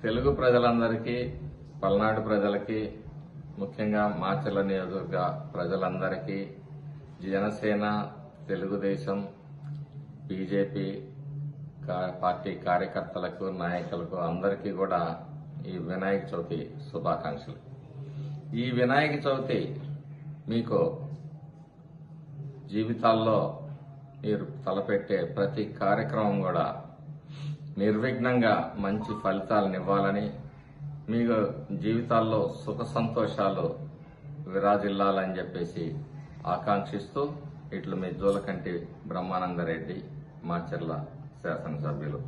తెలుగు ప్రజలందరికీ, పల్నాడు ప్రజలకి, ముఖ్యంగా మాచర్ల నియోజకవర్గ ప్రజలందరికీ, జనసేన, తెలుగుదేశం, బీజేపీ పార్టీ కార్యకర్తలకు, నాయకులకు అందరికీ కూడా ఈ వినాయక చవితి శుభాకాంక్షలు. ఈ వినాయక చవితి మీకు జీవితాల్లో మీరు తలపెట్టే ప్రతి కార్యక్రమం కూడా నిర్విఘ్నంగా మంచి ఫలితాలను ఇవ్వాలని, మీకు జీవితాల్లో సుఖ సంతోషాలు విరాజిల్లాలని చెప్పేసి ఆకాంక్షిస్తూ ఇట్లు మీ జూలకంటి బ్రహ్మానందరెడ్డి, మాచర్ల శాసనసభ్యులు.